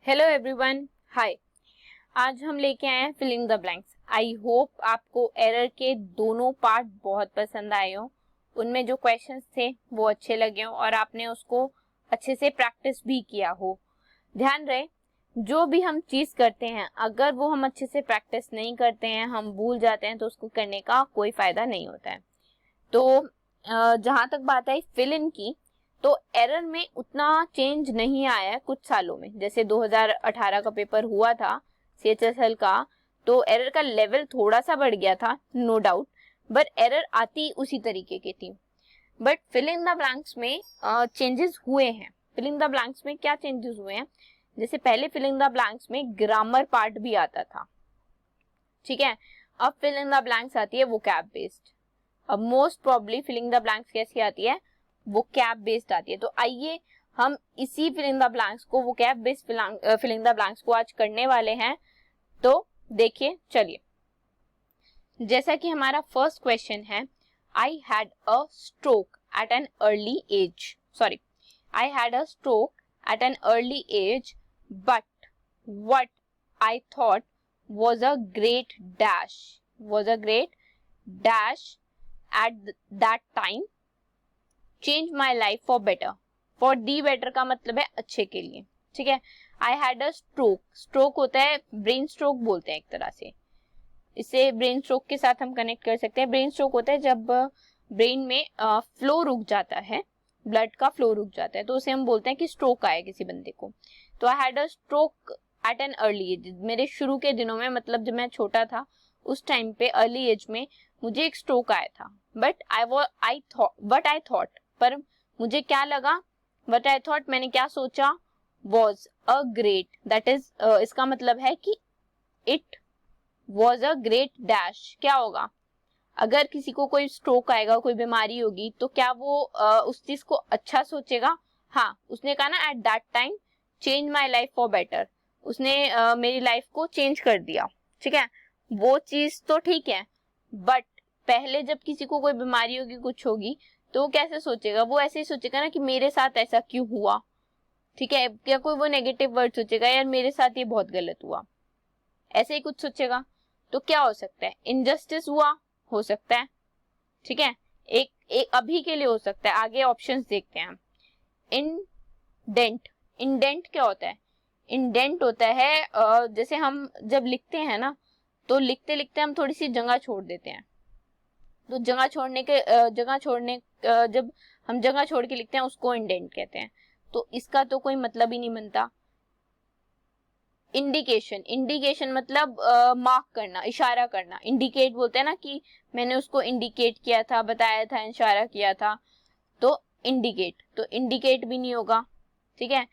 Hello everyone, हाय। आज हम लेके आए हैं filling the blanks. I hope आपको एरर के दोनों पार्ट बहुत पसंद आए हो, उनमें जो क्वेश्चंस थे वो अच्छे लगे हो और आपने उसको अच्छे से प्रैक्टिस भी किया हो। ध्यान रहे, जो भी हम चीज करते हैं अगर वो हम अच्छे से प्रैक्टिस नहीं करते हैं, हम भूल जाते हैं, तो उसको करने का कोई फायदा नहीं होता है। तो जहां तक बात आई फिल इन की, तो एरर में उतना चेंज नहीं आया है कुछ सालों में। जैसे 2018 का पेपर हुआ था CHSL का, तो एरर का लेवल थोड़ा सा बढ़ गया था, नो डाउट, बट एरर आती उसी तरीके की थी। But fill in the blanks में चेंजेस हुए हैं। फिल इन द ब्लैंक्स में क्या चेंजेस हुए हैं? जैसे पहले फिल इन द ब्लैंक्स में ग्रामर पार्ट भी आता था, ठीक है। अब फिल इन द ब्लैंक्स आती है वोकैब बेस्ड। अब most probably filling the blanks कैसी आती है? वोकैब बेस्ड आती है। तो आइए हम इसी फिलिंग द ब्लैंक्स को, vocab based filling the blanks को आज करने वाले हैं। तो देखिए, चलिए। जैसा कि हमारा फर्स्ट क्वेश्चन है, I had a stroke at an early age, sorry, I had a stroke at an early age but what I thought was a great dash at that time change my life for better। for the better का मतलब है अच्छे के लिए, ठीक है। I had a stroke होता है, ब्रेन स्ट्रोक बोलते हैं एक तरह से। इसे ब्रेन स्ट्रोक के साथ हम कनेक्ट कर सकते हैं। ब्रेन स्ट्रोक होता है जब ब्रेन में फ्लो रुक जाता है, ब्लड का फ्लो रुक जाता है, तो उसे हम बोलते हैं कि स्ट्रोक आया किसी बंदे को। तो I had a stroke at an early age, मेरे शुरू के दिनों में, मतलब जब मैं छोटा था उस टाइम पे अर्ली एज में मुझे एक स्ट्रोक आया था। बट आई थॉट, पर मुझे क्या लगा, बट आई थॉट, मैंने क्या सोचा, was a great, that is इसका मतलब है कि it was a great dash. क्या होगा? अगर किसी को कोई स्ट्रोक आएगा, कोई बीमारी होगी, तो क्या वो उस चीज को अच्छा सोचेगा? हाँ, उसने कहा ना at that time change my life for better, उसने मेरी लाइफ को चेंज कर दिया, ठीक है। वो चीज तो ठीक है, बट पहले जब किसी को कोई बीमारी होगी, कुछ होगी, तो वो कैसे सोचेगा? वो ऐसे ही सोचेगा ना कि मेरे साथ ऐसा क्यों हुआ, ठीक है। क्या कोई वो नेगेटिव वर्ड सोचेगा, यार मेरे साथ ये बहुत गलत हुआ, ऐसे ही कुछ सोचेगा। तो क्या हो सकता है? इनजस्टिस हुआ, हो सकता है, ठीक है। एक अभी के लिए हो सकता है, आगे ऑप्शंस देखते हैं हम। इंडेंट, इंडेंट क्या होता है? इंडेंट होता है जैसे हम जब लिखते हैं ना, तो लिखते लिखते हम थोड़ी सी जगह छोड़ देते हैं। तो जब हम जगह छोड़ के लिखते हैं उसको इंडेंट कहते हैं। तो इसका तो कोई मतलब ही नहीं बनता। इंडिकेशन मतलब मार्क करना, इशारा करना। इंडिकेट बोलते हैं ना कि मैंने उसको इंडिकेट किया था, बताया था, इशारा किया था, तो इंडिकेट भी नहीं होगा, ठीक है।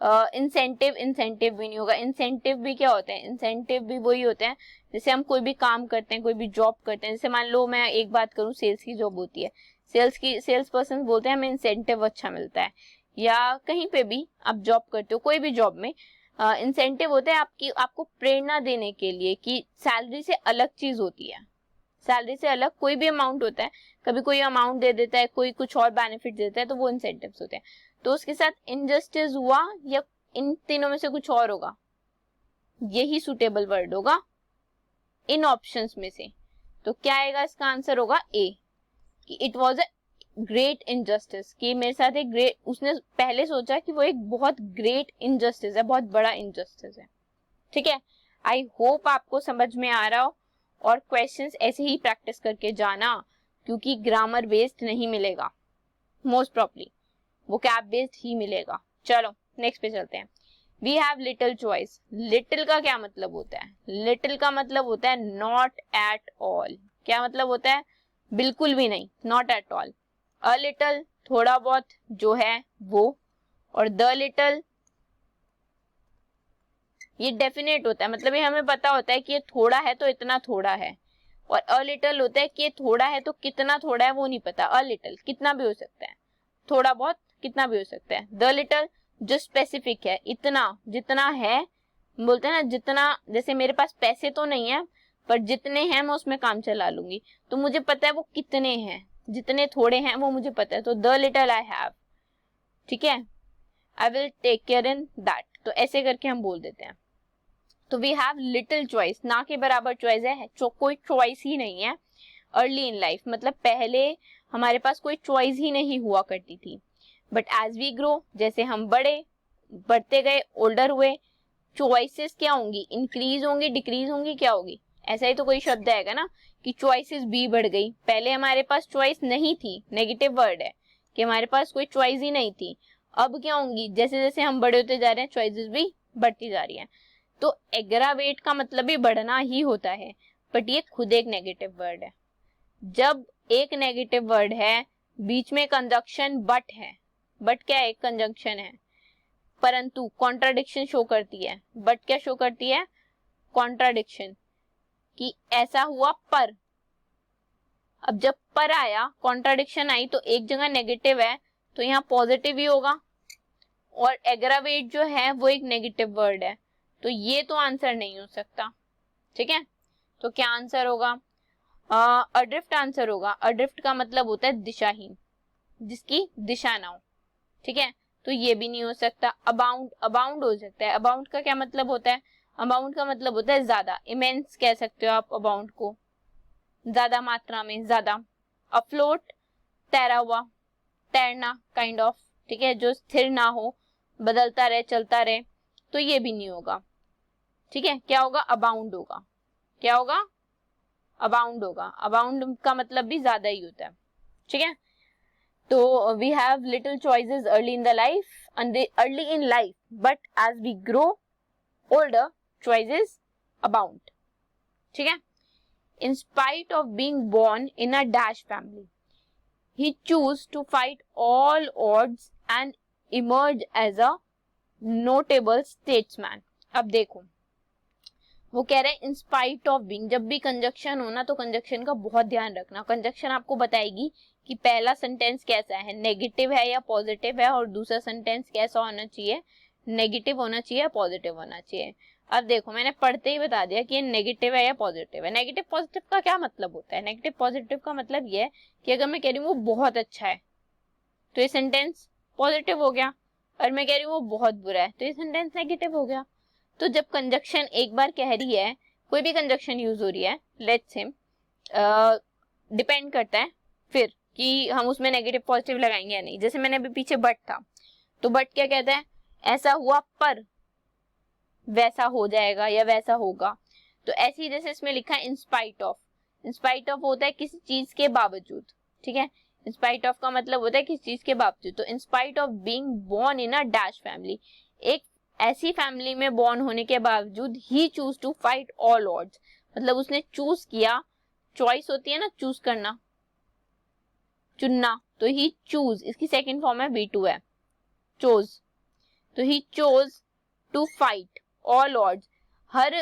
इंसेंटिव भी नहीं होगा। इंसेंटिव भी क्या होते हैं? इंसेंटिव भी वही होते हैं, जैसे हम कोई भी काम करते हैं, कोई भी जॉब करते हैं। जैसे मान लो मैं एक बात करूं, सेल्स की जॉब होती है, सेल्स पर्सन बोलते हैं हमें इंसेंटिव अच्छा मिलता है। या कहीं पे भी आप जॉब करते हो, कोई भी जॉब में इंसेंटिव होते हैं आपको प्रेरणा देने के लिए कि सैलरी से अलग चीज होती है। सैलरी से अलग कोई भी अमाउंट होता है, कभी कोई अमाउंट दे देता है, कोई कुछ और बेनिफिट देता है, तो वो इंसेंटिव्स होते हैं। तो उसके साथ इनजस्टिस हुआ या इन तीनों में से कुछ और होगा, यही सुटेबल वर्ड होगा इन ऑप्शंस में से। तो क्या आएगा? इसका आंसर होगा ए, कि it was a great injustice, कि मेरे साथ एक ग्रेट, उसने पहले सोचा कि वो एक बहुत ग्रेट इनजस्टिस है, बहुत बड़ा इनजस्टिस है, ठीक है। आई होप आपको समझ में आ रहा हो, और क्वेश्चंस ऐसे ही प्रैक्टिस करके जाना, क्योंकि ग्रामर बेस्ड नहीं मिलेगा, मोस्ट प्रॉब्ली वोकैब बेस्ड ही मिलेगा। चलो नेक्स्ट पे चलते हैं। We have little choice. Little का क्या मतलब होता है? लिटिल का मतलब होता है नॉट एट ऑल। क्या मतलब होता है? बिल्कुल भी नहीं, not at all. A little थोड़ा बहुत जो है वो, और द लिटिल ये डेफिनेट होता है, मतलब ये हमें पता होता है कि ये थोड़ा है तो इतना थोड़ा है। और अ लिटिल होता है कि ये थोड़ा है तो कितना थोड़ा है वो नहीं पता। अ लिटिल कितना भी हो सकता है, थोड़ा बहुत कितना भी हो सकता है। द लिटिल जो स्पेसिफिक है, इतना जितना है, बोलते हैं ना जितना, जैसे मेरे पास पैसे तो नहीं है पर जितने हैं मैं उसमें काम चला लूंगी, तो मुझे पता है वो कितने हैं, जितने थोड़े हैं वो मुझे पता है। तो द लिटिल आई हैव, ठीक है, I will take care in that. तो ऐसे करके हम बोल देते हैं। तो वी हैव लिटिल चॉइस, ना के बराबर चॉइस है, कोई चॉइस ही नहीं है अर्ली इन लाइफ, मतलब पहले हमारे पास कोई चॉइस ही नहीं हुआ करती थी। बट एज वी ग्रो, जैसे हम बढ़ते गए, ओल्डर हुए, चॉइसेस क्या होंगी, इंक्रीज होंगी, डिक्रीज होंगी, क्या होगी, ऐसा ही तो कोई शब्द आएगा ना कि चॉइसेस भी बढ़ गई। पहले हमारे पास चॉइस नहीं थी, नेगेटिव वर्ड है कि हमारे पास कोई चॉइस ही नहीं थी। अब क्या होंगी, जैसे जैसे हम बड़े होते जा रहे हैं चॉइसेस भी बढ़ती जा रही हैं। तो एग्रावेट का मतलब भी बढ़ना ही होता है, बट ये खुद एक नेगेटिव वर्ड है। जब एक नेगेटिव वर्ड है, बीच में कंजंक्शन बट है, बट क्या है, एक कंजंक्शन है, परंतु कॉन्ट्राडिक्शन शो करती है। बट क्या शो करती है, कॉन्ट्राडिक्शन, कि ऐसा हुआ पर। अब जब पर आया, कॉन्ट्राडिक्शन आई, तो एक जगह नेगेटिव है तो यहाँ पॉजिटिव ही होगा, और एग्रावेट जो है वो एक नेगेटिव वर्ड है, तो ये तो आंसर नहीं हो सकता। ठीक है, तो क्या आंसर होगा, अड्रिफ्ट आंसर होगा। अड्रिफ्ट का मतलब होता है दिशाहीन, जिसकी दिशा ना हो। ठीक है, तो ये भी नहीं हो सकता। अबाउंड, अबाउंड हो सकता है। अबाउंड का क्या मतलब होता है, अबाउंड का मतलब होता है ज्यादा, इमेंस कह सकते हो आप अबाउंड को, ज्यादा मात्रा में, ज्यादा। अफ्लोट, तैरा हुआ, तैरना काइंड ऑफ, ठीक है, जो स्थिर ना हो, बदलता रहे, चलता रहे, तो ये भी नहीं होगा। ठीक है, क्या होगा, अबाउंड होगा। क्या होगा, अबाउंड होगा। अबाउंड का मतलब भी ज्यादा ही होता है। ठीक है, तो we have little choices early in the life, early in life, but as we grow older choices abound. ठीक है, in spite of being born in a dash family, he chose to fight all odds and emerge as a notable statesman. अब देखो, वो कह रहे हैं इन spite of being, जब भी कंजक्शन हो ना तो कंजक्शन का बहुत ध्यान रखना। कंजक्शन आपको बताएगी कि पहला सेंटेंस कैसा है, नेगेटिव है या पॉजिटिव है, और दूसरा सेंटेंस कैसा होना चाहिए, नेगेटिव होना चाहिए या पॉजिटिव होना चाहिए। अब देखो, मैंने पढ़ते ही बता दिया कि ये नेगेटिव है या पॉजिटिव है। नेगेटिव पॉजिटिव का क्या मतलब होता है, नेगेटिव पॉजिटिव का मतलब ये है कि अगर मैं कह रही हूँ वो बहुत अच्छा है तो ये सेंटेंस पॉजिटिव हो गया, और मैं कह रही हूँ वो बहुत बुरा है तो ये सेंटेंस नेगेटिव हो गया। तो जब कंजक्शन एक बार कह रही है, कोई भी कंजक्शन यूज हो रही है, लेट्स से डिपेंड करता है फिर कि हम उसमें नेगेटिव पॉजिटिव लगाएंगे या नहीं। जैसे मैंने अभी पीछे बट था, तो बट क्या कहता है, ऐसा हुआ पर वैसा हो जाएगा या वैसा होगा। तो ऐसे ही जैसे इसमें लिखा है इन spite of, in spite of होता है किसी चीज के बावजूद। ठीक है, इन स्पाइट ऑफ का मतलब होता है किसी चीज के बावजूद। तो in spite of being born in a dash family, एक ऐसी फैमिली में बॉर्न होने के बावजूद he choose to fight all odds, मतलब उसने चूज किया, चॉइस होती है ना, चूज करना, चुनना, तो ही चूज, इसकी सेकंड फॉर्म है V2 है, चोज। तो he chose to fight all odds, हर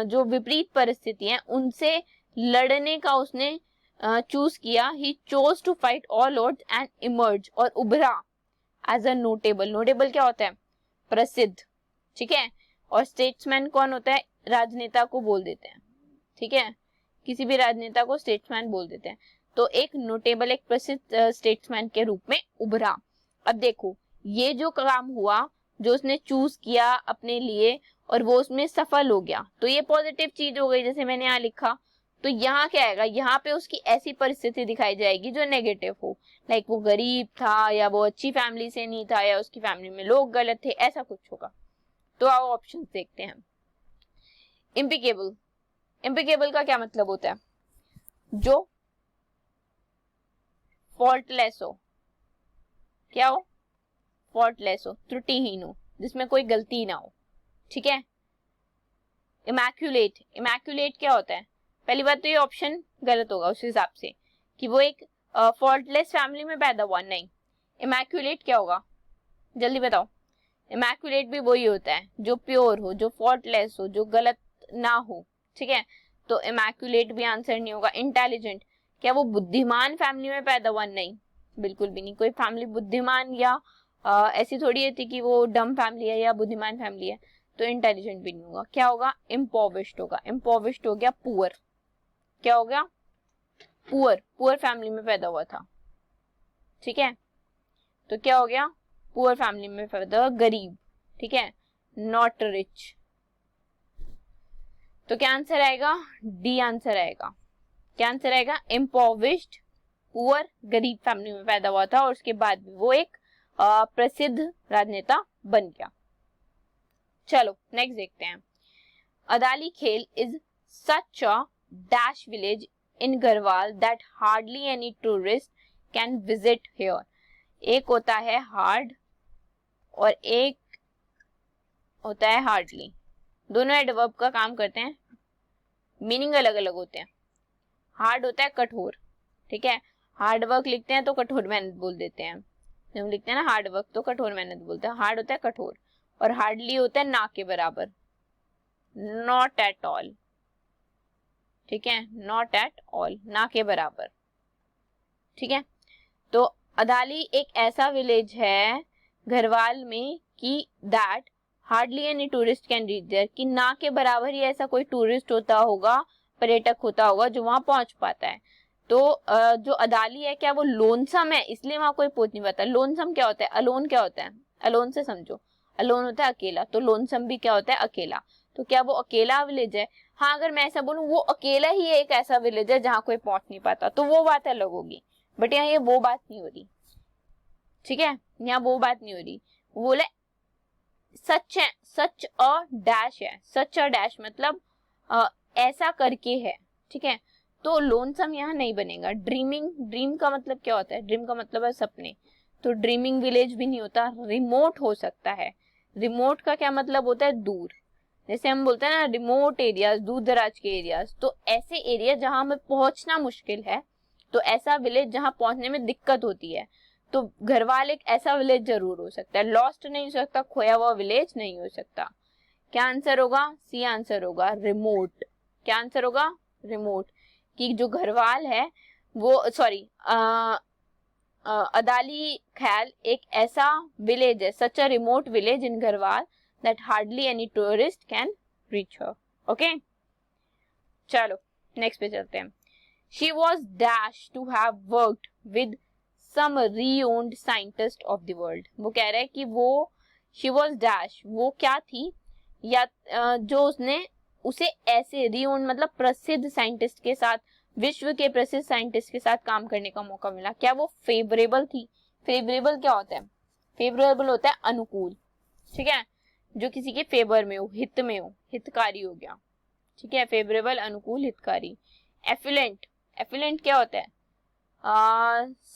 जो विपरीत परिस्थिति है उनसे लड़ने का उसने चूज किया। He chose to fight all odds and emerge, और उभरा एज अ नोटेबल। नोटेबल क्या होता है, प्रसिद्ध। ठीक है, और स्टेट्समैन कौन होता है, राजनेता को बोल देते हैं। ठीक है, किसी भी राजनेता को स्टेट्समैन बोल देते हैं। तो एक नोटेबल, एक प्रसिद्ध स्टेट्समैन के रूप में उभरा। अब देखो, ये जो काम हुआ, जो उसने चूज किया अपने लिए और वो उसमें सफल हो गया, तो ये पॉजिटिव चीज हो गई, जैसे मैंने यहाँ लिखा। तो यहाँ क्या आएगा, यहाँ पे उसकी ऐसी परिस्थिति दिखाई जाएगी जो नेगेटिव हो, लाइक वो गरीब था, या वो अच्छी फैमिली से नहीं था, या उसकी फैमिली में लोग गलत थे, ऐसा कुछ होगा। तो आओ ऑप्शन देखते हैं। इम्पिकेबल, इम्पिकेबल का क्या मतलब होता है, जो फॉल्टलेस हो। क्या हो, फॉल्टलेस हो, त्रुटिहीन हो, जिसमें कोई गलती ना हो। ठीक है, इमैक्युलेट, इमैक्युलेट क्या होता है, पहली बात तो ये ऑप्शन गलत होगा उस हिसाब से कि वो एक फॉल्टलेस फैमिली में पैदा हुआ, नहीं। इमैक्युलेट क्या होगा, जल्दी बताओ। इमैक्युलेट भी वही होता है जो प्योर हो, जो फॉल्टलेस हो, जो गलत ना हो। ठीक है, तो इमैक्युलेट भी आंसर नहीं होगा। इंटेलिजेंट, क्या वो बुद्धिमान फैमिली में पैदा हुआ, नहीं, बिल्कुल भी नहीं। कोई फैमिली बुद्धिमान या ऐसी थोड़ी होती कि वो डम फैमिली है या बुद्धिमान फैमिली है, तो इंटेलिजेंट भी नहीं होगा। क्या होगा, इम्पोविश्ड होगा। इम्पोविश्ड हो गया पुअर, क्या हो गया, पुअर, पुअर फैमिली में पैदा हुआ था। ठीक है, तो क्या हो गया, पुअर फैमिली में पैदा हुआ, गरीब, ठीक है, नॉट रिच। तो क्या आंसर आएगा? डी आंसर आएगा। क्या आंसर आएगा? इम्पोविश्ड, पुअर, गरीब फैमिली में पैदा हुआ था और उसके बाद भी वो एक प्रसिद्ध राजनेता बन गया। चलो नेक्स्ट देखते हैं। अदाली खेल is such a dash village in Garhwal that hardly any tourist can visit here. एक होता है हार्ड और एक होता है हार्डली, दोनों एडवर्ब का काम करते हैं, मीनिंग अलग अलग होते हैं। हार्ड होता है कठोर, ठीक है, हार्ड वर्क लिखते हैं तो कठोर मेहनत बोल देते हैं, जब हम लिखते हैं ना हार्ड वर्क तो कठोर मेहनत बोलते हैं। हार्ड होता है कठोर और हार्डली होता है ना के बराबर, नॉट एट ऑल, ठीक है, नॉट एट ऑल, ना के बराबर, ठीक है। तो अदाली एक ऐसा विलेज है गढ़वाल में कि that hardly any tourist can reach there, कि ना के बराबर ही ऐसा कोई टूरिस्ट होता होगा, पर्यटक होता होगा जो वहां पहुंच पाता है। तो जो अदाली है क्या वो लोनसम है इसलिए वहां कोई पहुंच नहीं पाता। लोनसम क्या होता है? अलोन क्या होता है? अलोन से समझो, अलोन होता है अकेला, तो लोनसम भी क्या होता है? अकेला। तो क्या वो अकेला विलेज है? हाँ, अगर मैं ऐसा बोलूं वो अकेला ही एक ऐसा विलेज है जहाँ कोई पहुंच नहीं पाता तो वो बात अलग होगी, बट यहाँ ये वो बात नहीं हो रही, ठीक है, यहाँ वो बात नहीं हो रही। वो बोले सच है, सच अ डैश है, सच अ डैश मतलब ऐसा करके है, ठीक है। तो लोनसम यहाँ नहीं बनेगा। ड्रीमिंग, ड्रीम का मतलब क्या होता है? ड्रीम का मतलब है सपने, तो ड्रीमिंग विलेज भी नहीं होता, रिमोट हो सकता है। रिमोट का क्या मतलब होता है? दूर, जैसे हम बोलते हैं ना रिमोट एरियाज, दूर दराज के एरियाज, तो ऐसे एरिया जहां हमें पहुंचना मुश्किल है, तो ऐसा विलेज जहां पहुंचने में दिक्कत होती है, तो घरवाल एक ऐसा विलेज जरूर हो सकता है। लॉस्ट नहीं हो सकता, खोया हुआ विलेज नहीं हो सकता। क्या आंसर होगा? सी आंसर होगा, रिमोट। क्या आंसर होगा? रिमोट, कि जो घरवाल है वो सॉरी अदाली ख्याल एक ऐसा विलेज है, such a remote village in Garhwal that hardly any tourist can reach her. Okay? चलो नेक्स्ट पे चलते हैं। She was dashed to have worked with some renowned scientist of the world. वो कह रहा है कि वो she was dashed, वो क्या थी, या जो उसने उसे ऐसे renowned मतलब प्रसिद्ध साइंटिस्ट के साथ, विश्व के प्रसिद्ध साइंटिस्ट के साथ काम करने का मौका मिला। क्या वो फेवरेबल थी? फेवरेबल क्या होता है? फेवरेबल होता है अनुकूल, ठीक है, जो किसी के फेवर में हो, हित में हो, हितकारी हो गया, ठीक है, फेवरेबल, अनुकूल, हितकारी। एफिलेंट, एफिलेंट क्या होता है?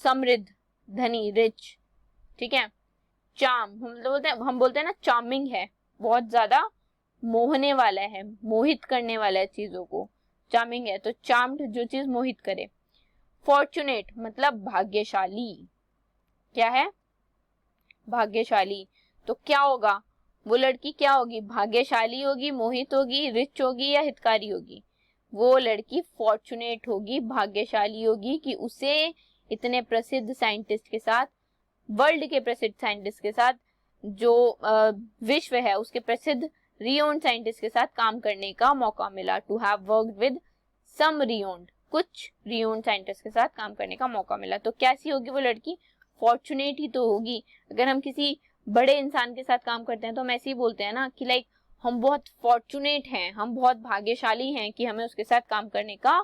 समृद्ध, धनी, रिच, ठीक है। चार्म, हम बोलते हैं ना चार्मिंग है, बहुत ज्यादा मोहने वाला है, मोहित करने वाला है चीजों को, चार्मिंग है, तो चार्म्ड जो चीज मोहित करे। फॉर्चुनेट मतलब भाग्यशाली, क्या है? भाग्यशाली। तो क्या होगा? वो लड़की क्या होगी? भाग्यशाली होगी, मोहित होगी, रिच होगी या हितकारी होगी? वो लड़की फॉर्चुनेट होगी, भाग्यशाली होगी कि उसे इतने प्रसिद्ध साइंटिस्ट के साथ, वर्ल्ड के प्रसिद्ध साइंटिस्ट के साथ, जो विश्व है उसके प्रसिद्ध रियोन्ड साइंटिस्ट के साथ काम करने का मौका मिला। To have worked with some renowned, कुछ रियोन्ड साइंटिस्ट के साथ काम करने का मौका मिला। तो कैसी होगी वो लड़की? फॉर्चुनेट ही तो होगी। अगर हम किसी बड़े इंसान के साथ काम करते हैं तो हम ऐसे ही बोलते हैं ना कि लाइक हम बहुत फॉर्चुनेट हैं, हम बहुत भाग्यशाली हैं कि हमें उसके साथ काम करने का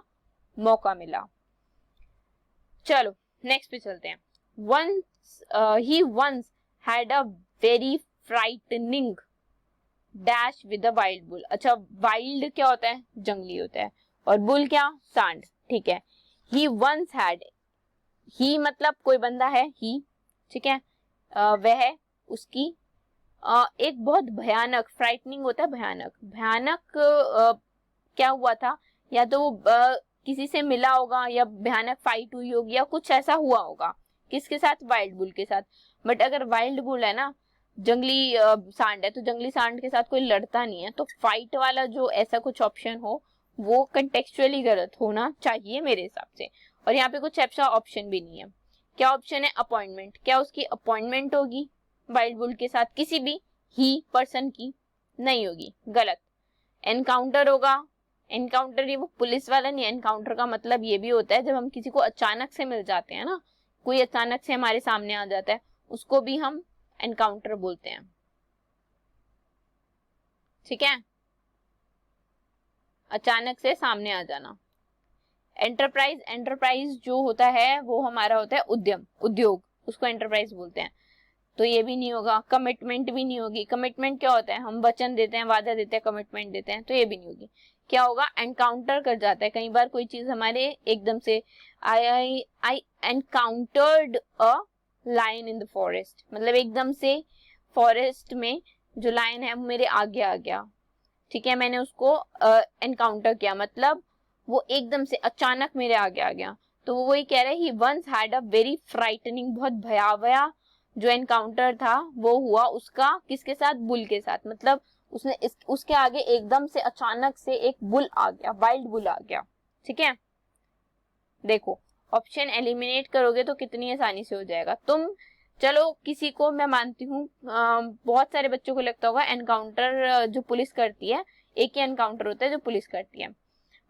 मौका मिला। चलो नेक्स्ट पे चलते हैं। he once had a very frightening dash with a wild bull. अच्छा, वाइल्ड क्या होता है? जंगली होता है, और बुल क्या? सांड, ठीक है। he once had, ही मतलब कोई बंदा है, ही, ठीक है, वह, उसकी, एक बहुत भयानक, फ्राइटनिंग होता है भयानक, भयानक क्या हुआ था? या तो किसी से मिला होगा या भयानक फाइट हुई होगी या कुछ ऐसा हुआ होगा। किसके साथ? वाइल्ड बुल के साथ। बट अगर वाइल्ड बुल है ना, जंगली सांड है, तो जंगली सांड के साथ कोई लड़ता नहीं है, तो फाइट वाला जो ऐसा कुछ ऑप्शन हो वो कंटेक्चुअली गलत होना चाहिए मेरे हिसाब से। और यहाँ पे कुछ ऐसा ऑप्शन भी नहीं है। क्या ऑप्शन है? अपॉइंटमेंट। क्या उसकी अपॉइंटमेंट होगी वाइल्ड बुल के साथ? किसी भी ही पर्सन की नहीं होगी, गलत। एनकाउंटर होगा, एनकाउंटर ये वो पुलिस वाला नहीं, एनकाउंटर का मतलब ये भी होता है जब हम किसी को अचानक से मिल जाते हैं ना, कोई अचानक से हमारे सामने आ जाता है, उसको भी हम एनकाउंटर बोलते हैं, ठीक है, अचानक से सामने आ जाना। एंटरप्राइज, एंटरप्राइज जो होता है वो हमारा होता है उद्यम, उद्योग, उसको एंटरप्राइज बोलते हैं, तो ये भी नहीं होगा। कमिटमेंट भी नहीं होगी। कमिटमेंट क्या होता है, हम वचन देते हैं, वादा देते हैं, कमिटमेंट देते हैं, तो ये भी नहीं होगी। क्या होगा, एनकाउंटर कर जाता है। कई बार कोई चीज हमारे एकदम से I encountered a lion in the forest, मतलब एकदम से फॉरेस्ट में जो लायन है वो मेरे आगे आ गया, ठीक है, मैंने उसको एनकाउंटर किया, मतलब वो एकदम से अचानक मेरे आगे आ गया। तो वो वही कह रहे हैं, he once had a very frightening, बहुत भयावह जो एनकाउंटर था वो हुआ उसका, किसके साथ, बुल के साथ, मतलब उसने उसके आगे एकदम से अचानक से एक बुल आ गया, वाइल्ड बुल आ गया, ठीक है। देखो ऑप्शन एलिमिनेट करोगे तो कितनी आसानी से हो जाएगा। तुम चलो किसी को मैं मानती हूँ, बहुत सारे बच्चों को लगता होगा एनकाउंटर जो पुलिस करती है, एक ही एनकाउंटर होता है जो पुलिस करती है,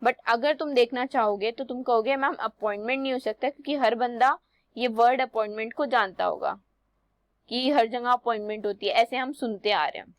बट अगर तुम देखना चाहोगे तो तुम कहोगे मैम अपॉइंटमेंट नहीं हो सकता, क्योंकि हर बंदा ये वर्ड अपॉइंटमेंट को जानता होगा कि हर जगह अपॉइंटमेंट होती है, ऐसे हम सुनते आ रहे हैं।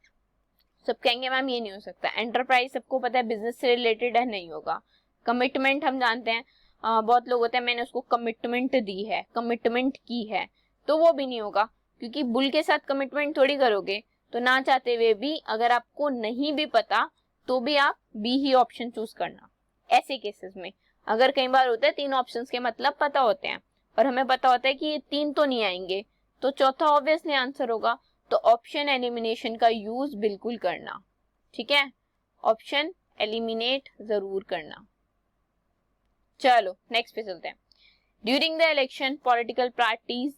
सब कहेंगे मैम ये नहीं हो सकता। एंटरप्राइज सबको पता है बिजनेस से रिलेटेड है, नहीं होगा। कमिटमेंट हम जानते हैं, बहुत लोग होते हैं मैंने उसको कमिटमेंट दी है, कमिटमेंट की है, तो वो भी नहीं होगा, क्योंकि बुल के साथ कमिटमेंट थोड़ी करोगे। तो ना चाहते हुए भी अगर आपको नहीं भी पता तो भी आप बी ही ऑप्शन चूज करना। ऐसे केसेस में अगर कई बार होता है तीन ऑप्शंस के मतलब पता होते हैं और हमें पता होता है कि ये तीन तो नहीं आएंगे, तो चौथा ऑब्वियसली आंसर होगा। तो ऑप्शन एलिमिनेशन का यूज बिल्कुल करना, ठीक है, ऑप्शन एलिमिनेट जरूर करना। चलो नेक्स्ट पे चलते हैं। During the election political parties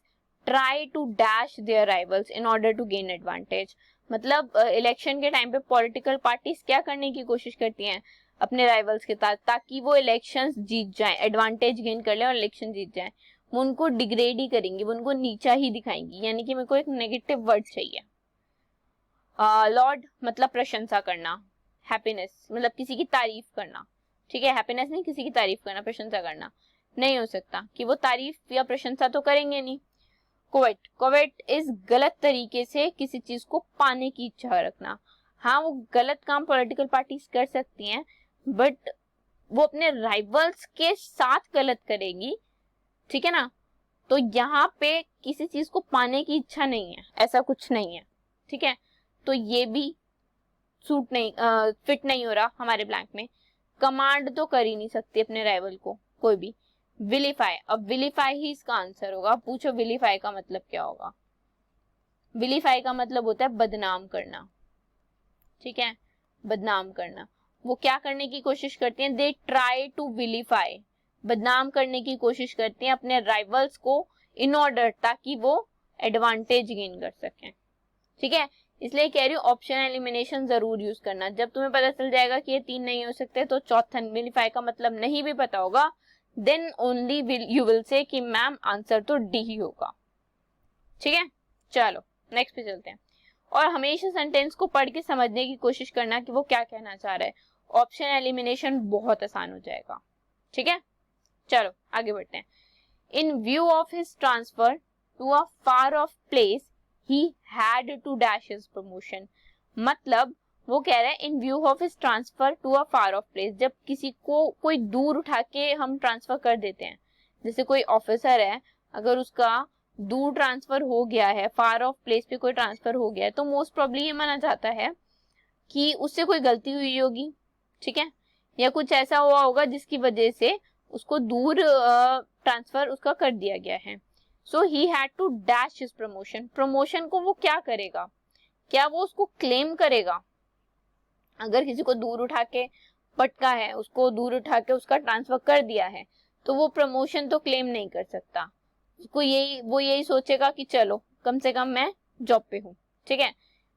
try to dash their rivals in order to gain advantage, मतलब इलेक्शन के टाइम पे पॉलिटिकल पार्टीज क्या करने की कोशिश करती हैं अपने राइवल्स के साथ, ताकि वो इलेक्शंस जीत जाएं, एडवांटेज गेन कर लें और इलेक्शन जीत जाएं। वो उनको डिग्रेड ही करेंगी, वो उनको नीचा ही दिखाएंगी, यानी कि मेरे को एक नेगेटिव वर्ड चाहिए। लॉर्ड मतलब प्रशंसा करना, हैप्पीनेस मतलब किसी की तारीफ करना, ठीक है, हैप्पीनेस नहीं, किसी की तारीफ करना, प्रशंसा करना नहीं हो सकता कि वो तारीफ या प्रशंसा तो करेंगे नहीं। कोवेट, कोवेट इस गलत तरीके से किसी चीज को पाने की इच्छा रखना। हाँ वो गलत काम पॉलिटिकल पार्टीज कर सकती हैं, बट वो अपने राइवल्स के साथ गलत करेगी, ठीक है ना। तो यहाँ पे किसी चीज को पाने की इच्छा नहीं है, ऐसा कुछ नहीं है, ठीक है। तो ये भी सूट नहीं, फिट नहीं हो रहा हमारे ब्लैंक में। कमांड तो कर ही नहीं सकती अपने राइवल को कोई भी। विलीफाई, अब विलीफाई ही इसका आंसर होगा। पूछो विलीफाई का मतलब क्या होगा। विलीफाई का मतलब होता है बदनाम करना, ठीक है, बदनाम करना। वो क्या करने की कोशिश करती हैं, दे ट्राई टू विलीफाई, बदनाम करने की कोशिश करती हैं अपने राइवल्स को, इन ऑर्डर ताकि वो एडवांटेज गेन कर सकें, ठीक है। इसलिए कह रही हूँ ऑप्शन एलिमिनेशन जरूर यूज करना। जब तुम्हें पता चल जाएगा कि ये तीन नहीं हो सकते तो चौथा विलीफाई का मतलब नहीं भी पता होगा, then only you will say कि मैम आंसर तो डी ही होगा, ठीक है। चलो नेक्स्ट पे चलते हैं। और हमेशा सेंटेंस को पढ़ के समझने की कोशिश करना कि वो क्या कहना चाह रहा है। ऑप्शन एलिमिनेशन बहुत आसान हो जाएगा, ठीक है। चलो आगे बढ़ते हैं। In view of his transfer to a far off place he had to dash his promotion, मतलब वो कह रहा है in view of his transfer to a far off place, जब किसी को कोई दूर उठा के हम ट्रांसफर कर देते हैं, जैसे कोई ऑफिसर है अगर उसका दूर ट्रांसफर हो गया है, फार ऑफ प्लेस पे कोई ट्रांसफर हो गया है, तो मोस्ट प्रॉब्ली ये माना जाता है कि उससे कोई गलती हुई होगी, ठीक है, या कुछ ऐसा हुआ होगा जिसकी वजह से उसको दूर ट्रांसफर उसका कर दिया गया है। So he had to dash his promotion, promotion को वो क्या करेगा, क्या वो उसको क्लेम करेगा। अगर किसी को दूर उठा के पटका है, उसको दूर उठा के उसका ट्रांसफर कर दिया है, तो वो प्रमोशन तो क्लेम नहीं कर सकता। उसको वो यही सोचेगा कि चलो कम से कम मैं जॉब पे हूँ, ठीक है।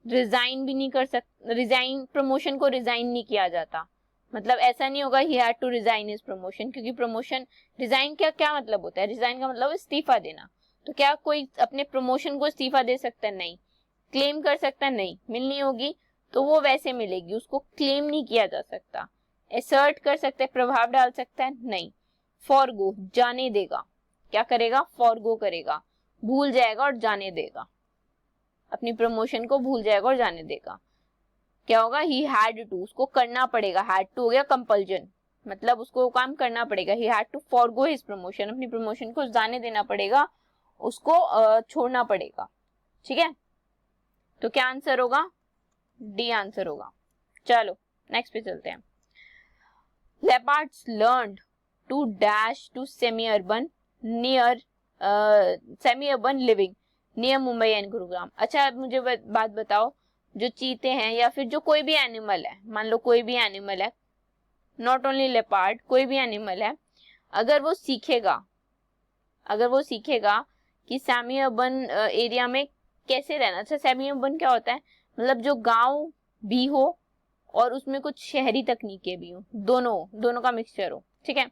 रिजाइन भी नहीं कर सकता, रिजाइन, प्रमोशन को रिजाइन नहीं किया जाता, मतलब ऐसा नहीं होगा he had to resign his promotion, क्योंकि प्रमोशन, रिजाइन क्या क्या मतलब होता है, रिजाइन का मतलब इस्तीफा देना। तो क्या कोई अपने प्रमोशन को इस्तीफा दे सकता है, नहीं। क्लेम कर सकता है, नहीं। मिलनी होगी तो वो वैसे मिलेगी, उसको क्लेम नहीं किया जा सकता। एसर्ट कर सकता है, प्रभाव डाल सकता है, नहीं। फॉरगो, जाने देगा, क्या करेगा, फॉरगो करेगा, भूल जाएगा और जाने देगा। अपनी प्रमोशन को भूल जाएगा और जाने देगा। क्या होगा, ही हैड टू, उसको करना पड़ेगा, हैड टू हो गया कंपल्जन, मतलब उसको काम करना पड़ेगा, he had to forgo his promotion, अपनी प्रमोशन को जाने देना पड़ेगा, उसको छोड़ना पड़ेगा। ठीक है, तो क्या आंसर होगा, डी आंसर होगा। चलो नेक्स्ट पे चलते हैं। Leopards learned to dash to semi urban near semi urban living near Mumbai and Gurugram. अच्छा अब मुझे बात बताओ, जो चीते हैं या फिर जो कोई भी एनिमल है, मान लो कोई भी एनिमल है, नॉट ओनली लेपर्ड, कोई भी एनिमल है, अगर वो सीखेगा कि सेमी अर्बन एरिया में कैसे रहना। अच्छा सेमी अर्बन क्या होता है, मतलब जो गांव भी हो और उसमें कुछ शहरी तकनीकें भी हो, दोनों का मिक्सचर हो। ठीक है,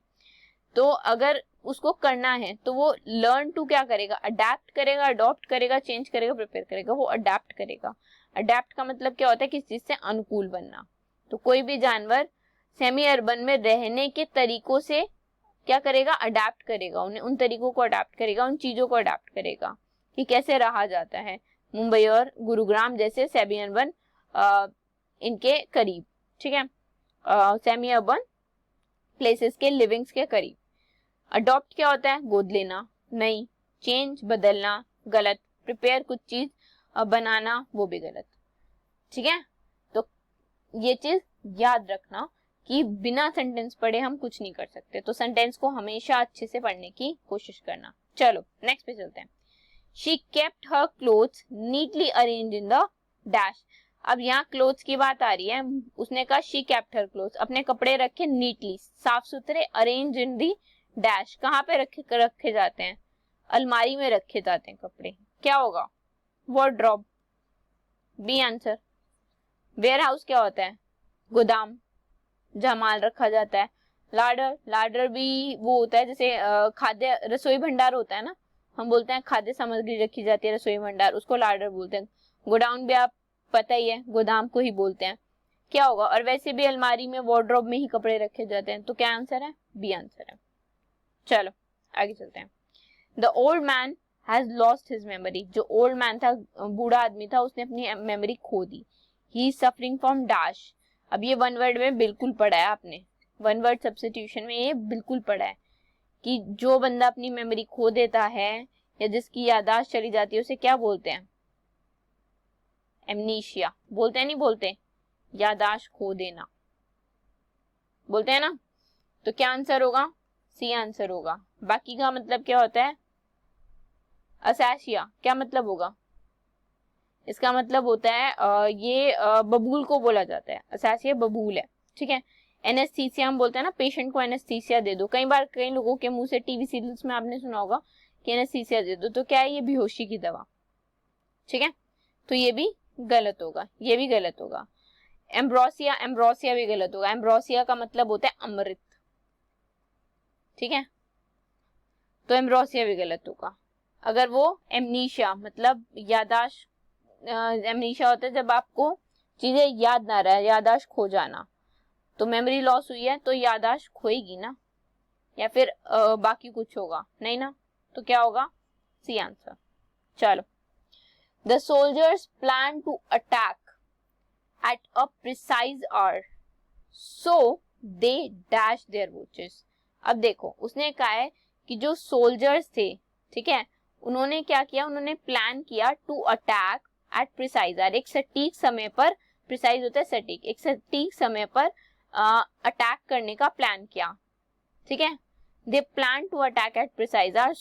तो अगर उसको करना है तो वो लर्न टू क्या करेगा, अडेप्ट करेगा, अडॉप्ट करेगा, चेंज करेगा, प्रिपेयर करेगा, वो अडेप्ट करेगा। अडेप्ट का मतलब क्या होता है, किसी चीज से अनुकूल बनना। तो कोई भी जानवर सेमी अर्बन में रहने के तरीकों से क्या करेगा, अडेप्ट करेगा, उन्हें उन तरीकों को अडेप्ट करेगा, उन चीजों को अडेप्ट करेगा कि कैसे रहा जाता है मुंबई और गुरुग्राम जैसे सेमी अर्बन इनके करीब। ठीक है, सेमी अर्बन प्लेसेस के लिविंग्स के करीब। अडॉप्ट क्या होता है, गोद लेना, नहीं। चेंज बदलना, गलत। प्रिपेयर कुछ चीज बनाना, वो भी गलत। ठीक है, तो ये चीज याद रखना कि बिना सेंटेंस पढ़े हम कुछ नहीं कर सकते, तो सेंटेंस को हमेशा अच्छे से पढ़ने की कोशिश करना। चलो नेक्स्ट पे चलते हैं। She kept her clothes neatly arrange in the dash. अब यहाँ क्लोथ्स की बात आ रही है, उसने कहा शी केप्ट हर क्लोथ्स, अपने कपड़े रखे नीटली, साफ सुथरे, अरेंज इन दी डैश, कहाँ पे रखे जाते हैं, अलमारी में रखे जाते हैं कपड़े, क्या होगा, wardrobe, B answer. Warehouse क्या होता है, गोदाम जहाँ माल रखा जाता है। लार्डर भी वो होता है जैसे खाद्य रसोई भंडार होता है ना, हम बोलते हैं खाद्य सामग्री रखी जाती है रसोई भंडार, उसको लार्डर बोलते हैं। गोडाउन भी आप पता ही है, गोदाम को ही बोलते हैं। क्या होगा, और वैसे भी अलमारी में वार्डरोब में ही कपड़े रखे जाते हैं, तो क्या आंसर है, बी आंसर है। चलो आगे चलते हैं। The old man has lost his memory. जो ओल्ड मैन था, बूढ़ा आदमी था, उसने अपनी मेमोरी खो दी। He is suffering from dash. अब ये वन वर्ड में बिल्कुल पढ़ा है आपने, वन वर्ड सब्स्टिट्यूशन में ये बिल्कुल पढ़ा है कि जो बंदा अपनी मेमोरी खो देता है या जिसकी याददाश्त चली जाती है उसे क्या बोलते हैं, एमनीशिया बोलते हैं, नहीं बोलते, याददाश्त खो देना बोलते हैं ना। तो क्या आंसर होगा, सी आंसर होगा। बाकी का मतलब क्या होता है, असैशिया, क्या मतलब होगा, इसका मतलब होता है ये बबूल को बोला जाता है, असैशिया बबूल है। ठीक है, एनेस्थीसिया हम बोलते हैं ना, पेशेंट को एनेस्थीसिया दे दो। कई बार कई लोगों के मुंह से टीवी सीरियल्स में आपने सुना होगा कि एनेस्थीसिया दे दो, तो क्या है, ये बेहोशी की दवा। ठीक है, तो ये भी गलत होगा, ये भी गलत होगा। एम्ब्रोसिया भी गलत होगा। एम्ब्रोसिया का मतलब होता है अमृत। ठीक है, तो एम्ब्रोसिया भी गलत होगा। अगर वो एमनीशिया मतलब यादाश्त, एमनीशिया होता है जब आपको चीजें याद ना रहे, यादाश्त खो जाना, तो मेमोरी लॉस हुई है तो यादाश्त खोएगी ना, या फिर बाकी कुछ होगा नहीं ना, तो क्या होगा, सी आंसर। चलो, the soldiers plan to attack at a precise hour so they dash their watches. अब देखो उसने कहा है कि जो सोल्जर्स थे, ठीक है, उन्होंने क्या किया, उन्होंने प्लान किया to attack at precise hour, एक सटीक समय पर, प्रिसाइज होता है सटीक, एक सटीक समय पर अटैक करने का प्लान किया। ठीक है, they plan to attack at precise hour,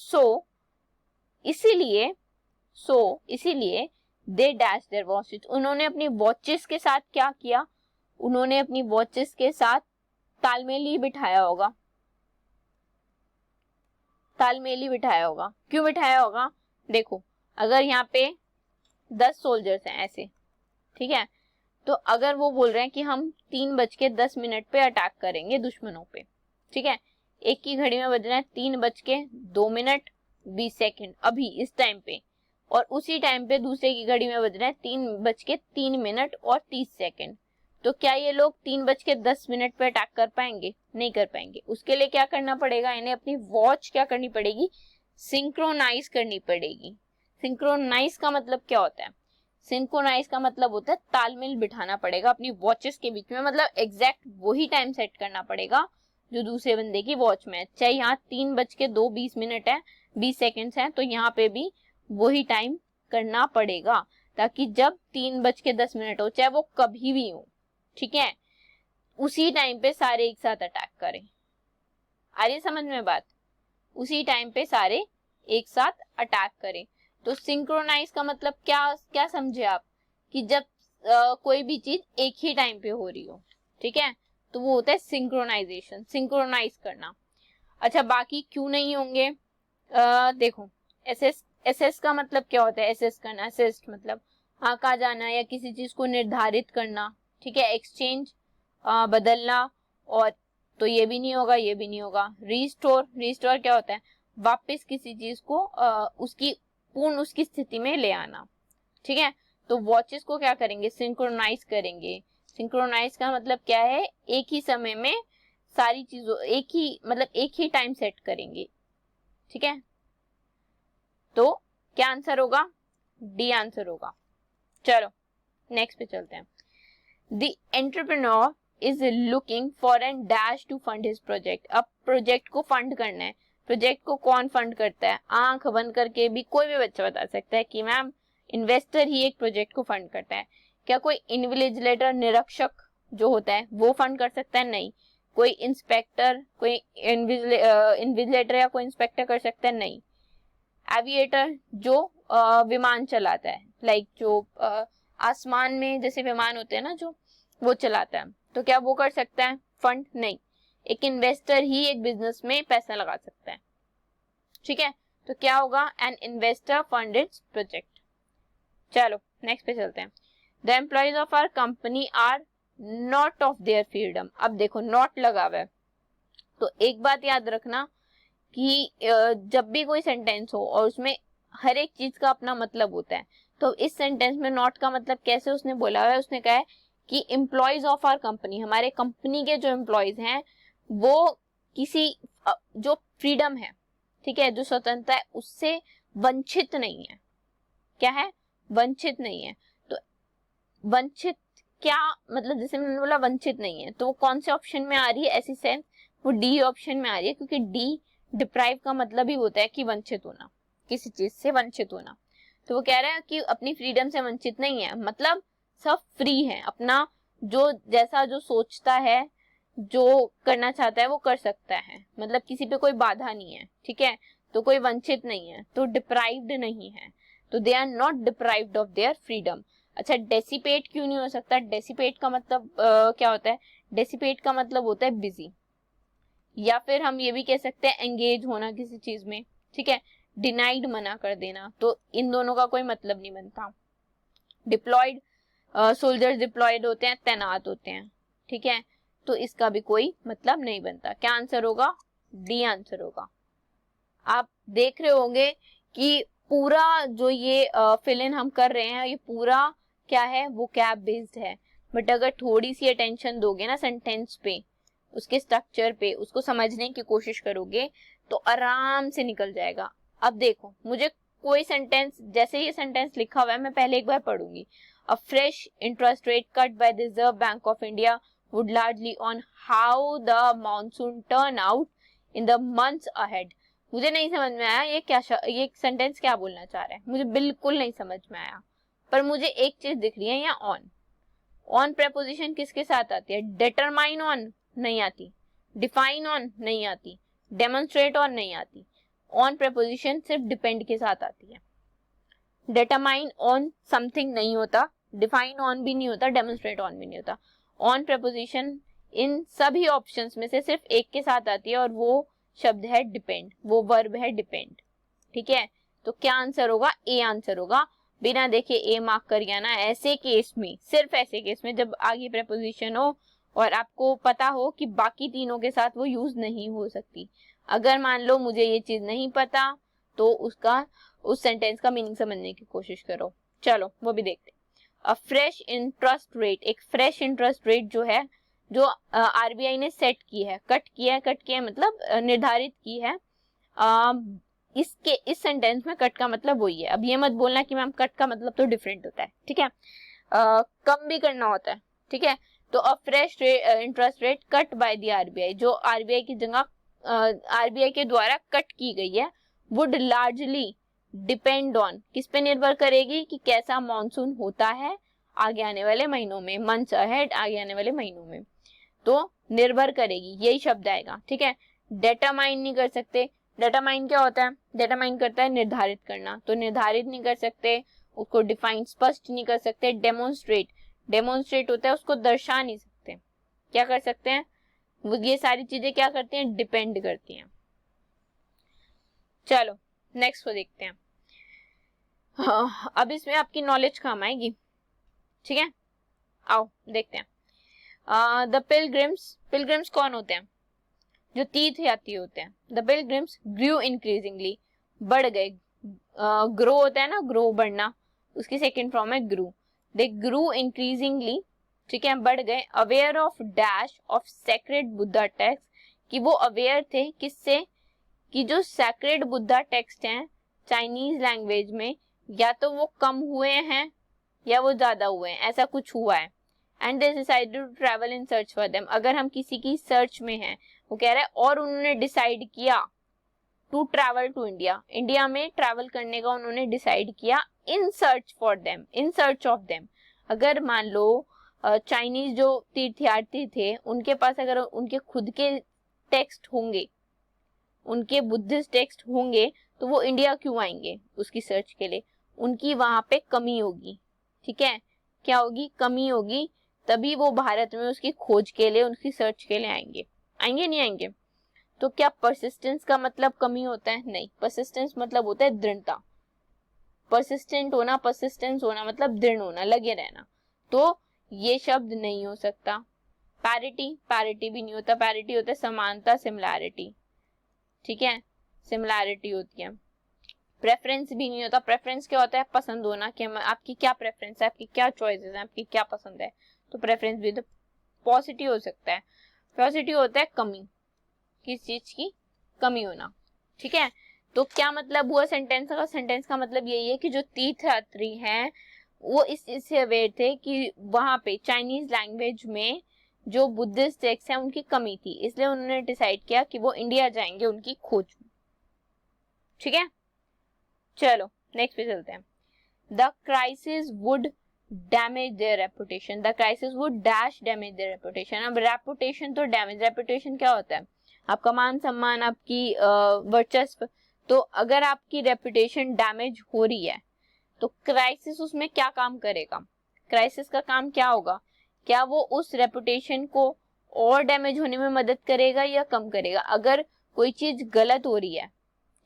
इसीलिए दे डैश देयर वॉचेस, उन्होंने अपनी वॉचेस के साथ क्या किया, उन्होंने अपनी वॉचेस के साथ तालमेल ही बिठाया होगा, तालमेल ही बिठाया होगा। क्यों बिठाया होगा, देखो अगर यहाँ पे 10 सोल्जर्स हैं ऐसे, ठीक है, तो अगर वो बोल रहे हैं कि हम 3:10 पे अटैक करेंगे दुश्मनों पे, ठीक है, एक की घड़ी में बज रहा है 3:02:20 अभी इस टाइम पे, और उसी टाइम पे दूसरे की घड़ी में बज रहा है 3:03:30, तो क्या ये लोग 3:10 पे अटैक कर पाएंगे, नहीं कर पाएंगे। उसके लिए क्या करना पड़ेगा, इन्हें अपनी वॉच क्या करनी पड़ेगी, सिंक्रोनाइज करनी पड़ेगी। सिंक्रोनाइज का मतलब क्या होता है, सिंक्रोनाइज का मतलब होता है तालमेल बिठाना पड़ेगा अपनी वॉचेस के बीच में, मतलब एग्जैक्ट वही टाइम सेट करना पड़ेगा जो दूसरे बंदे की वॉच में है। चाहे यहाँ 3:02 है, 20 सेकेंड्स है, तो यहाँ पे भी वही टाइम करना पड़ेगा, ताकि जब 3:10 हो, चाहे वो कभी भी हो, ठीक है, उसी टाइम पे सारे एक साथ अटैक करें। आ रही है समझ में बात? उसी टाइम पे सारे एक साथ अटैक करें। तो सिंक्रोनाइज का मतलब क्या क्या समझे आप, कि जब कोई भी चीज एक ही टाइम पे हो रही हो, ठीक है, तो वो होता है सिंक्रोनाइजेशन, सिंक्रोनाइज करना। अच्छा, बाकी क्यों नहीं होंगे? देखो, एसेस का मतलब क्या होता है? एसेस करना, असिस्ट मतलब आका जाना या किसी चीज को निर्धारित करना, ठीक है, एक्सचेंज बदलना, और तो ये भी नहीं होगा, ये भी नहीं होगा। रिस्टोर, रिस्टोर क्या होता है? वापस किसी चीज को उसकी पूर्ण उसकी स्थिति में ले आना, ठीक है। तो वॉचेस को क्या करेंगे? सिंक्रोनाइज करेंगे। सिंक्रोनाइज का मतलब क्या है? एक ही समय में सारी चीजों, एक ही मतलब एक ही टाइम सेट करेंगे, ठीक है। तो क्या आंसर होगा? डी आंसर होगा। चलो नेक्स्ट पे चलते हैं। The entrepreneur is looking for an dash to fund his project. अब प्रोजेक्ट को फंड करना है। प्रोजेक्ट को कौन फंड करता है? आंख बंद करके भी कोई भी बच्चा बता सकता है कि मैम इन्वेस्टर ही एक प्रोजेक्ट को फंड करता है। क्या कोई इन्विजिलेटर, निरीक्षक जो होता है वो फंड कर सकता है? नहीं। कोई इंस्पेक्टर, कोई इन्विजिलेटर या कोई इंस्पेक्टर कर सकता है? नहीं। एविएटर जो विमान चलाता है, लाइक जो आसमान में जैसे विमान होते हैं ना, जो वो चलाता है, तो क्या वो कर सकता है फंड? नहीं। एक इन्वेस्टर ही एक बिजनेस में पैसा लगा सकता है, ठीक है। तो क्या होगा? An investor fund its project. चलो नेक्स्ट पे चलते हैं। The employees of our company are not of their freedom. अब देखो नॉट लगा हुआ है, तो एक बात याद रखना कि जब भी कोई सेंटेंस हो और उसमें हर एक चीज का अपना मतलब होता है, तो इस सेंटेंस में नॉट का मतलब कैसे उसने बोला हुआ है? उसने कहा है कि एम्प्लॉइज ऑफ आवर कंपनी, हमारे कंपनी के जो एम्प्लॉइज हैं वो किसी जो फ्रीडम है, ठीक है, जो स्वतंत्रता है, उससे वंचित नहीं है। क्या है? वंचित नहीं है। तो वंचित क्या मतलब? जैसे मैंने बोला वंचित नहीं है, तो वो कौन से ऑप्शन में आ रही है? ऐसी सेंस वो डी ऑप्शन में आ रही है, क्योंकि डी डिप्राइव का मतलब ही होता है कि वंचित होना, किसी चीज से वंचित होना। तो वो कह रहा है कि अपनी फ्रीडम से वंचित नहीं है, मतलब सब फ्री है, अपना जो जैसा जो सोचता है, जो करना चाहता है वो कर सकता है, मतलब किसी पे कोई बाधा नहीं है, ठीक है। तो कोई वंचित नहीं है, तो डिप्राइव्ड नहीं है, तो they are not deprived of their freedom. अच्छा, डेसिपेट क्यों नहीं हो सकता? डेसिपेट का मतलब क्या होता है? डेसिपेट का मतलब होता है बिजी, या फिर हम ये भी कह सकते हैं एंगेज होना किसी चीज में, ठीक है। डिनाइड मना कर देना, तो इन दोनों का कोई मतलब नहीं बनता। डिप्लॉयड, सोल्जर्स डिप्लॉयड होते हैं, तैनात होते हैं, ठीक है, तो इसका भी कोई मतलब नहीं बनता। क्या आंसर होगा? डी आंसर होगा। आप देख रहे होंगे कि पूरा जो ये फिल इन हम कर रहे हैं, ये पूरा क्या है? वो कैब बेस्ड है, बट अगर थोड़ी सी अटेंशन दोगे ना सेंटेंस पे, उसके स्ट्रक्चर पे, उसको समझने की कोशिश करोगे, तो आराम से निकल जाएगा। अब देखो, मुझे कोई सेंटेंस, जैसे ये सेंटेंस लिखा हुआ है, मैं पहले एक बार पढ़ूंगी। A fresh interest rate cut by the Reserve Bank of India would largely on how the monsoon turn out in the months ahead. मुझे नहीं समझ में आया ये सेंटेंस क्या बोलना चाह रहा है, मुझे बिल्कुल नहीं समझ में आया। पर मुझे एक चीज दिख रही है यहाँ, ऑन। ऑन प्रेपोजिशन किसके साथ आती है? डिटरमाइन ऑन नहीं आती, डिफाइन ऑन नहीं आती, डेमोन्स्ट्रेट ऑन नहीं आती। ऑन प्रेपोजिशन सिर्फ डिपेंड के साथ आती है। डिटरमाइन ऑन समथिंग नहीं होता, डिफाइन ऑन भी नहीं होता, डेमोन्स्ट्रेट ऑन भी नहीं होता। ऑन प्रेपोजिशन इन सभी ऑप्शंस में से सिर्फ एक के साथ आती है, और वो शब्द है डिपेंड, वो वर्ब है डिपेंड, ठीक है। तो क्या आंसर होगा? ए आंसर होगा। बिना देखे ए मार्क करिए ना, ऐसे केस में, सिर्फ ऐसे केस में जब आगे प्रेपोजिशन हो और आपको पता हो कि बाकी तीनों के साथ वो यूज नहीं हो सकती। अगर मान लो मुझे ये चीज नहीं पता, तो उस सेंटेंस का मीनिंग समझने की कोशिश करो। चलो वो भी देखते हैं। अ फ्रेश इंटरेस्ट रेट, एक फ्रेश इंटरेस्ट रेट जो है, जो आरबीआई ने सेट की है, कट किया है मतलब निर्धारित की है, इसके इस सेंटेंस में कट का मतलब वही है। अब ये मत बोलना कि मैम कट का मतलब तो डिफरेंट होता है, ठीक है, कम भी करना होता है, ठीक है। तो अ fresh interest rate cut by the RBI, जो आरबीआई की जगह आरबीआई के द्वारा कट की गई है, वुड लार्जली डिपेंड ऑन, किस पे निर्भर करेगी कि कैसा मॉनसून होता है आगे आने वाले महीनों में, मंथ्स अहेड, आगे आने वाले महीनों में, तो निर्भर करेगी, यही शब्द आएगा, ठीक है। डेटरमाइन नहीं कर सकते, डेटरमाइन क्या होता है, डेटरमाइन करता है निर्धारित करना, तो निर्धारित नहीं कर सकते, उसको डिफाइन स्पष्ट नहीं कर सकते। डेमोन्स्ट्रेट, डेमोन्स्ट्रेट होता है उसको दर्शा नहीं सकते, क्या कर सकते हैं, ये सारी चीजें क्या करती हैं, डिपेंड करती हैं। चलो नेक्स्ट को देखते हैं। हाँ, अब इसमें आपकी नॉलेज काम आएगी, ठीक है, आओ देखते हैं। द पिलग्रिम्स, पिलग्रिम्स कौन होते हैं, जो तीर्थ यात्री होते हैं। द पिलग्रिम्स ग्रू इंक्रीजिंगली, बढ़ गए, ग्रो होता है ना, ग्रो बढ़ना, उसकी सेकंड फॉर्म है ग्रू। दे ग्रू इंक्रीजिंगली, ठीक है, बढ़ गए, aware of dash of sacred Buddha text, कि वो अवेयर थे किससे, कि जो सेक्रेड बुद्धा टेक्स्ट हैं चाइनीज लैंग्वेज में, या तो वो कम हुए हैं या वो ज्यादा हुए हैं, ऐसा कुछ हुआ है। And they decided to travel in search for them, अगर हम किसी की सर्च में हैं, वो कह रहा है, और उन्होंने डिसाइड किया to travel to India, India में ट्रैवल करने का उन्होंने डिसाइड किया, in search for them, in search of them. अगर मान लो चाइनीज जो तीर्थयात्री थे, उनके पास अगर उनके खुद के टेक्स्ट होंगे, उनके बुद्धिस्ट टेक्स्ट होंगे, तो वो इंडिया क्यों आएंगे उसकी सर्च के लिए, उनकी वहां पे कमी होगी, ठीक है, क्या होगी, कमी होगी, तभी वो भारत में उसकी खोज के लिए, उसकी सर्च के लिए आएंगे, आएंगे नहीं आएंगे। तो क्या परसिस्टेंस का मतलब कमी होता है, नहीं, परसिस्टेंस मतलब होता है दृढ़ता, परसिस्टेंट होना, परसिस्टेंस होना मतलब दृढ़ होना, लगे रहना, तो ये शब्द नहीं हो सकता। पैरिटी, पैरिटी भी नहीं होता, पैरिटी होता है समानता, सिमिलैरिटी, ठीक है, सिमिलैरिटी होती है। प्रेफरेंस भी नहीं होता, प्रेफरेंस क्या होता है, पसंद होना, कि आपकी क्या प्रेफरेंस है, आपकी क्या चॉइसेस हैं, आपकी क्या पसंद है, तो प्रेफरेंस भी। तो पॉजिटिव हो सकता है, पॉजिटिव होता है कमी, किस चीज की, कमी होना, ठीक है। तो क्या मतलब हुआ सेंटेंस का, सेंटेंस का मतलब यही है कि जो तीर्थयात्री हैं वो इस चीज से अवेयर थे कि वहां पे चाइनीज लैंग्वेज में जो बुद्धिस्ट टेक्स्ट है उनकी कमी थी, इसलिए उन्होंने डिसाइड किया कि वो इंडिया जाएंगे उनकी खोज में, ठीक है। चलो नेक्स्ट पे चलते हैं। The crisis would damage their reputation, the crisis would dash damage their reputation. अब रेपुटेशन तो डैमेज, रेपुटेशन क्या होता है, आपका मान सम्मान, आपकी वर्चस्व, तो अगर आपकी रेपुटेशन डैमेज हो रही है तो क्राइसिस उसमें क्या काम करेगा, क्राइसिस का काम क्या होगा, क्या वो उस रेपुटेशन को और डैमेज होने में मदद करेगा या कम करेगा। अगर कोई चीज गलत हो रही है,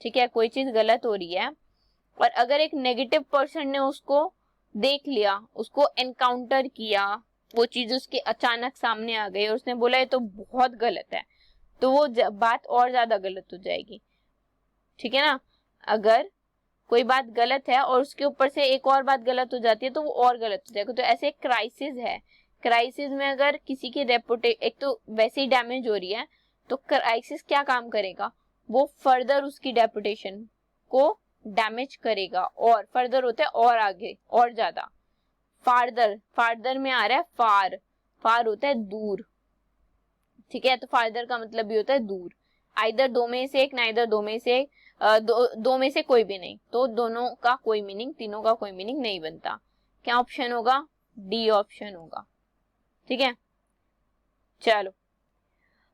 ठीक है, कोई चीज गलत हो रही है, और अगर एक नेगेटिव पर्सन ने उसको देख लिया, उसको एनकाउंटर किया, वो चीज उसके अचानक सामने आ गई और उसने बोला ये तो बहुत गलत है, तो वो बात और ज्यादा गलत हो जाएगी, ठीक है ना। अगर कोई बात गलत है और उसके ऊपर से एक और बात गलत हो जाती है तो वो और गलत हो जाएगा। तो ऐसे एक क्राइसिस है, क्राइसिस में अगर किसी की एक तो वैसे ही डैमेज हो रही है, तो क्राइसिस क्या काम करेगा, वो फर्दर उसकी रेपुटेशन को डैमेज करेगा, और फर्दर होता है और आगे और ज्यादा, फार्दर, फार्दर में आ रहा है फार, फार होता है दूर, ठीक है, तो फार्दर का मतलब भी होता है दूर। आइदर दो में से एक, नाइदर दो में से एक, दो में से कोई भी नहीं, तो दोनों का कोई मीनिंग, तीनों का कोई मीनिंग नहीं बनता। क्या ऑप्शन होगा, डी ऑप्शन होगा, ठीक है। चलो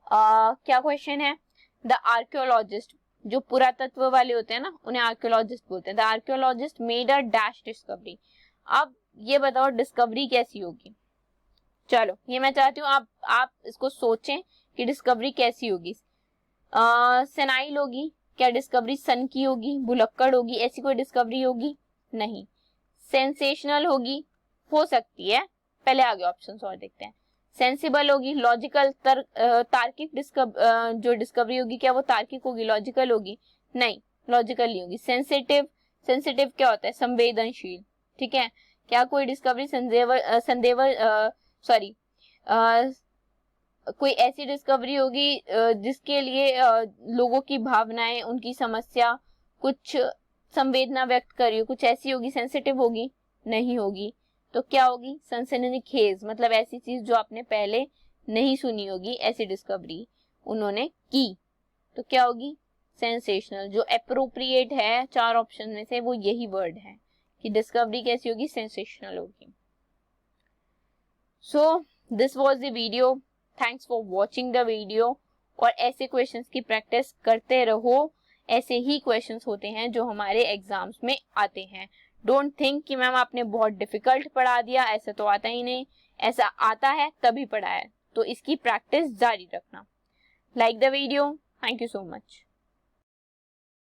क्या क्वेश्चन है, द आर्कियोलॉजिस्ट, जो पुरातत्व वाले होते हैं ना उन्हें आर्कियोलॉजिस्ट बोलते हैं। The archaeologist made a dash discovery, अब ये बताओ डिस्कवरी कैसी होगी। चलो ये मैं चाहती हूँ आप इसको सोचें कि डिस्कवरी कैसी होगी। सेनाइल होगी, क्या डिस्कवरी सन की होगी, भुलक्कड़ होगी, ऐसी कोई डिस्कवरी होगी, नहीं। सेंसेशनल होगी, हो सकती है, पहले आगे ऑप्शंस और देखते हैं। सेंसिबल होगी, लॉजिकल, तार्किक जो डिस्कवरी होगी क्या वो तार्किक होगी, लॉजिकल होगी, नहीं लॉजिकल नहीं होगी। सेंसिटिव, सेंसिटिव क्या होता है, संवेदनशील, ठीक है। क्या कोई डिस्कवरी सॉरी कोई ऐसी डिस्कवरी होगी जिसके लिए लोगों की भावनाएं, उनकी समस्या कुछ संवेदना व्यक्त कर रही हो, कुछ ऐसी होगी, सेंसिटिव होगी? नहीं होगी। तो क्या होगी? सनसनीखेज, मतलब ऐसी चीज जो आपने पहले नहीं सुनी होगी, ऐसी डिस्कवरी उन्होंने की। तो क्या होगी? सेंसेशनल। जो अप्रोप्रिएट है 4 ऑप्शन में से वो यही वर्ड है कि डिस्कवरी कैसी होगी? सेंसेशनल होगी। So this was the video, thanks for watching the video. और ऐसे क्वेश्चंस की प्रैक्टिस करते रहो, ऐसे ही क्वेश्चंस होते हैं जो हमारे एग्जाम्स में आते हैं। डोंट थिंक कि मैम आपने बहुत डिफिकल्ट पढ़ा दिया, ऐसा तो आता ही नहीं, ऐसा आता है तभी पढ़ा है। तो इसकी प्रैक्टिस जारी रखना। Like the video, thank you so much.